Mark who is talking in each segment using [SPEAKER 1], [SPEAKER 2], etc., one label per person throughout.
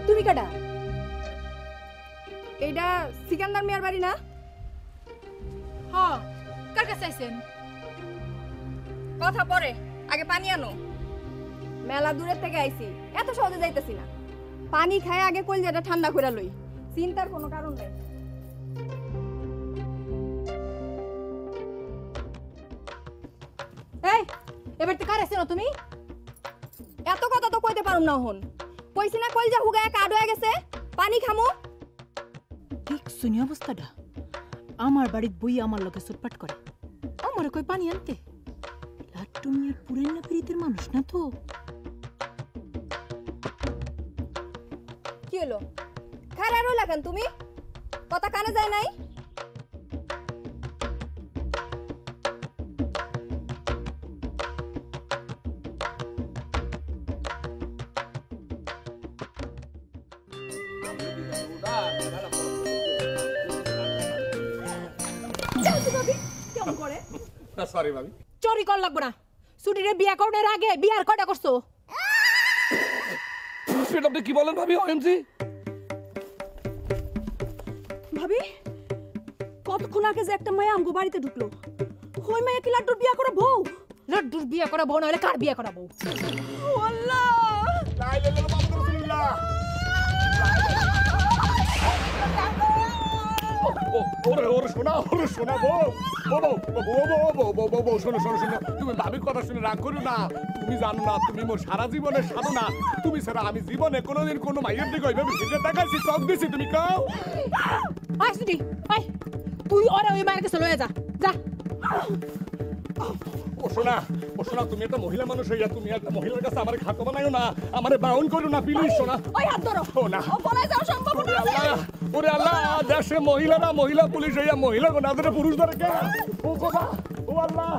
[SPEAKER 1] তুমি কাটা? এইটা সিকান্দার মিয়ার বাড়ি না?
[SPEAKER 2] হ্যাঁ, কার কাছে আইছেন?
[SPEAKER 1] কথা পরে, আগে পানি আনো। মেলা দূরের থেকে আইছি, এত সহজে যাইতেছি না। পানি খায় আগে কলজাটা ঠান্ডা করে লই, চিন্তার কোনো কারণ নাই।
[SPEAKER 2] এই, এবার তো কার আইছেন তুমি?
[SPEAKER 1] এত কথা তো কইতে পারুম না হন। কইছি না কলজা হুগায় কাড হয়ে গেছে, পানি খামু।
[SPEAKER 2] ঠিক শুনি অবস্থাটা। আমার বাড়ির বই আমার লোকে সুটপাট করে। আমার কই পানি আনতে? লাট্টু মিয়ার পুরানা পিরিতের মানুষ না তো।
[SPEAKER 1] কি হলো? খারাপ রইলা কেন তুমি? কথা কানে যায় নাই?
[SPEAKER 3] সরি ভাবি,
[SPEAKER 2] চুরি কর লাগবো না। ছুটিরে বিয়া করার আগে বিয়ার কয়টা করছো?
[SPEAKER 3] আপনি কি বলেন ভাবি? ওএমজি
[SPEAKER 1] ভাবি, কতক্ষণ আগে যে একটা মায়া আমগো বাড়িতে ঢুকলো, ওই মায়া কি লাড্ডুর বিয়া করে বউ?
[SPEAKER 2] লাড্ডুর বিয়া করা বউ না হলে কার বিয়া করা বউ?
[SPEAKER 1] আল্লাহ!
[SPEAKER 3] লা ইলাহা ইল্লাল্লাহ মুহাম্মাদুর রাসূলুল্লাহ। ওরে শোনা বউ, শোনো, তুমি ভাবির কথা শুনে রাগ করো না। তুমি জানো না, তুমি মোর সারা জীবনের সাধনা। তুমি ছাড়া আমি জীবনে কোনোদিন কোনো মাইয়ের দিকে ওইভাবে ফিরে তাকাইছি, চোখ দিছি, তুমি কাও।
[SPEAKER 2] আই ছুটি, আই তুই ওরে ওই মায়ের কাছে লয়ে যা, যা।
[SPEAKER 3] ও শোনা, তুমি একটা মহিলা মানুষ হইয়া তুমি একটা মহিলার কাছে আমার খাটো বানাইও না, আমারে বাউন করো না প্লিজ। শোনা,
[SPEAKER 1] ওই হাত ধরো।
[SPEAKER 3] ও না,
[SPEAKER 1] ও পলায় যাওয়ার সম্ভাবনা আছে।
[SPEAKER 3] ওরে আল্লাহ, দেশে মহিলারা মহিলা পুলিশ হইয়া মহিলা গো না ধরে পুরুষ ধরে কে? ও বাবা, ও আল্লাহ,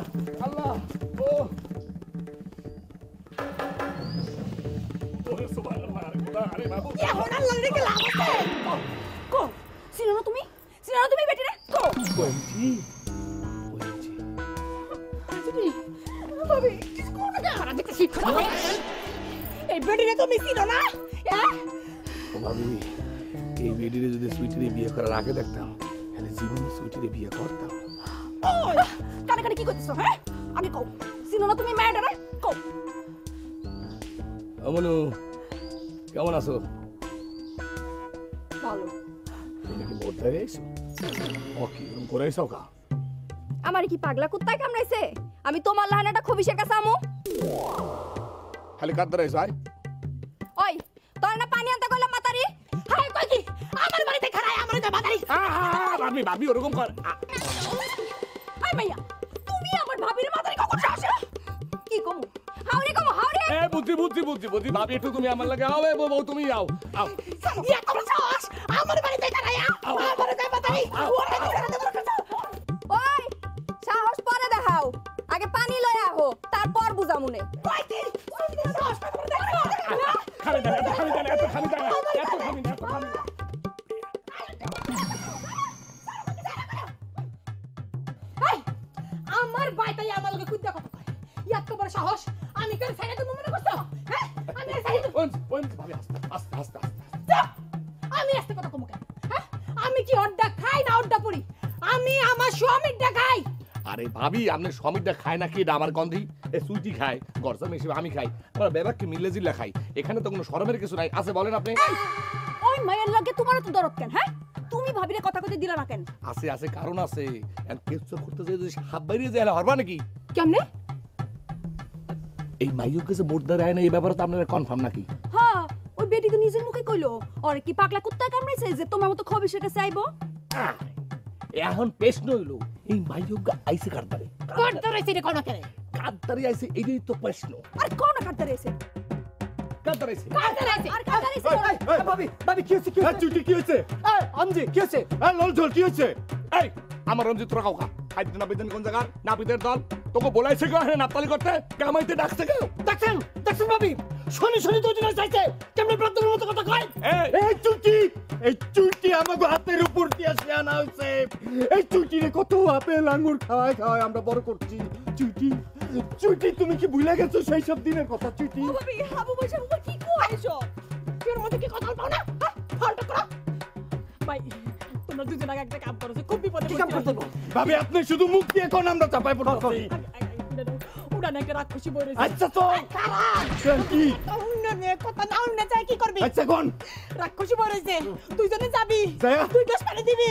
[SPEAKER 3] ও ওরে সুবহানাল্লাহ, আরে বাবু
[SPEAKER 1] এখন আল্লাহর দিকে লাভ আছে। কো চিনো না তুমি বেটি রে? কো
[SPEAKER 3] ওএমজি
[SPEAKER 1] ছুটি ভাবি, কোন জায়গা দেখতে শিখো না? এই বেটি রে তুমি চিনো না?
[SPEAKER 3] ও ভাবি, এই বেডিরে যদি সুইটিরে বিয়ে করার আগে দেখতাম, তাহলে জীবনে সুইটিরে বিয়ে করতাম।
[SPEAKER 1] ওই কানে কি করতেছো? হ্যাঁ, আগে কও, চিনো না তুমি মায়াটা রে? কও।
[SPEAKER 3] আমনু, কেমন আছো?
[SPEAKER 1] ভালো।
[SPEAKER 3] তুমি কি বলতে এসো? ও কি রকম করে এসো কা?
[SPEAKER 1] আমার কি পাগলা কুত্তায় কামড়াইছে? আমি তোমার লাহানাটা খবিসের কাছে আমু?
[SPEAKER 3] খালি কাদ ধরে এসো, আয়।
[SPEAKER 1] ওই তোর না পানি আনতে কইলাম মাতারি? হাই কই কি? আমার বাড়িতে খাড়ায় আমার তো মাতারি।
[SPEAKER 3] ভাবি ওরকম কর।
[SPEAKER 1] আই মাইয়া, তুমি আমার ভাবির মাতারি কখন আসে? কি কমু? হাওরে কমু, হাওরে।
[SPEAKER 3] এ বুদ্ধি ভাবি, একটু তুমি আমার লাগে আও। এ বউ তুমি আও।
[SPEAKER 1] ইয়া তোমার সাহস আমার বাড়িতে খাড়ায় আমার তো মাতারি। ওই সাহস পরে দেখাও, আগে পানি লয় আহো, তারপর বুঝামুনে। কই কি? সাহস পরে দেখাও।
[SPEAKER 3] খালি দাঁড়া, এত খালি দাঁড়া।
[SPEAKER 2] এই, আমার বাইতাই আমার লগে কুদ্দা কথা কয়। এত বড় সাহস, আমি কার ছাইড়া তুমি মনে করছো? হ্যাঁ, আমি আর ছাইড়া
[SPEAKER 3] ওএমজি ভাবি, আস্তে।
[SPEAKER 2] চুপ! আমি আস্তে কথা কমু কেন? হ্যাঁ, আমি কি অড্ডা খাই না অড্ডা পড়ি? আমি আমার স্বামীরটা খাই।
[SPEAKER 3] আরে ভাবি, আপনি স্বামীরটা খায় নাকি? এটা আমার গন্ধি। এ সুইটি খায়, গরসা মেশি আমি খাই, আমরা বেবাককে মিলে জিল্লা খাই। এখানে তো কোনো শরমের কিছু নাই। আছে বলেন আপনি?
[SPEAKER 1] ওই মায়ের লাগে তোমার তো দরদ কেন? হ্যাঁ, তুমি ভাবিরে কথা কইতে দিলা না কেন?
[SPEAKER 3] আছে কারণ আছে। কেসটা করতে যাই যদি হাত বাইরে যায় হরবা নাকি?
[SPEAKER 2] কেমনে?
[SPEAKER 3] এই মাইয়ুর কাছে বোর্ডার আয় না, এই ব্যাপারে তো আপনারা কনফার্ম নাকি?
[SPEAKER 1] হ্যাঁ, ওই বেটি তো নিজের মুখে কইলো, ওরে কি পাগলা কুত্তায় কামড়াইছে যে তোমার মতো খবিসের কাছে আইবো?
[SPEAKER 3] এখন প্রশ্ন হইলো, এই মাইয়ুর আইছে কারদারে?
[SPEAKER 2] কোন ধরেছে রে কোন করে?
[SPEAKER 3] কারদারে আইছে, এইটাই তো প্রশ্ন।
[SPEAKER 1] আর কোন কাটতে রইছে?
[SPEAKER 3] কারদারে আইছে।
[SPEAKER 1] আর কাটারিছে?
[SPEAKER 4] ভাবি কি হচ্ছে? চুটি কি হচ্ছে? আমজি কি হচ্ছে? লল ঝোল কি হচ্ছে?
[SPEAKER 3] এই আমার রঞ্জিত তোরা কাউকা খাইতে না বেদেন কোন জায়গার নাপিতের দল তোকে বলাইছে কেউ? হ্যাঁ, নাপতালি করতে কামাইতে ডাকছে কেউ?
[SPEAKER 4] দেখছেন ভাবি, শনি তো দিন চাইছে কেমনে প্রান্তরের মতো কথা কয়।
[SPEAKER 3] এই
[SPEAKER 4] এই চুটি আমাকে হাতের উপর দিয়ে আসে আনা হয়েছে। এই চুটিরে কত আপেল আঙ্গুর খাওয়ায় আমরা বড় করছি। চুটি তুমি কি ভুলে গেছো সেই সব দিনের কথা? চুটি
[SPEAKER 1] ও ভাবি, হাবু বৈশা কি কইছো?
[SPEAKER 2] আত্মীয়র মধ্যে কি কথা পাও না ফালতু করো ভাই তোমরা দুজন আগে একটা কাম করো খুব বিপদে
[SPEAKER 4] কি কাম করতে ভাবি আপনি শুধু মুখ দিয়ে কোন আমরা চাপাই পড়ছি
[SPEAKER 2] উড়ান একটা রাক্ষসী বই রয়েছে
[SPEAKER 4] আচ্ছা তো কি
[SPEAKER 2] কথা না উড়নে যায় কি করবি
[SPEAKER 4] আচ্ছা কোন
[SPEAKER 2] রাক্ষসী বই রয়েছে দুইজনে যাবি
[SPEAKER 4] যায়া?
[SPEAKER 2] তুই গ্লাস পানি দিবি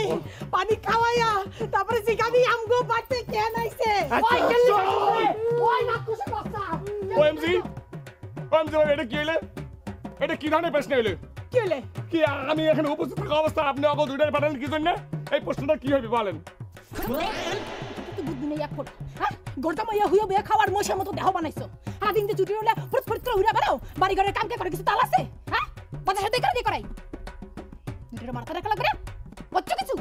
[SPEAKER 2] পানি খাওয়াইয়া তারপরে জিগাবি আমগো বাড়তে কে নাইছে
[SPEAKER 4] আচ্ছা,
[SPEAKER 2] ওই গেলি
[SPEAKER 4] চল।
[SPEAKER 2] ওই রাক্ষসী বাচ্চা
[SPEAKER 3] ওএমজি ওএমজি এটা কি হইলে এটা কি ধরনের প্রশ্ন হইলে
[SPEAKER 2] কি হলে
[SPEAKER 3] কি আমি এখানে উপস্থিত থাকা অবস্থা আপনি অগো দুইটার পাঠালেন কি জন্য এই প্রশ্নটা কি হবে বলেন
[SPEAKER 2] তুই বুদ্ধি নেই এখন হ্যাঁ গোটা মাইয়া হইয়া বিয়া খাওয়ার মশার মতো দেহ বানাইছো সারাদিন যে ছুটি হলে ফুট ফুট করে উড়া বেড়াও বাড়ি ঘরের কাম কে করে কিছু তাল আছে হ্যাঁ বাজার সাথে করে করাই দুটোর মাথা রাখা লাগবে না বচ্চ কিছু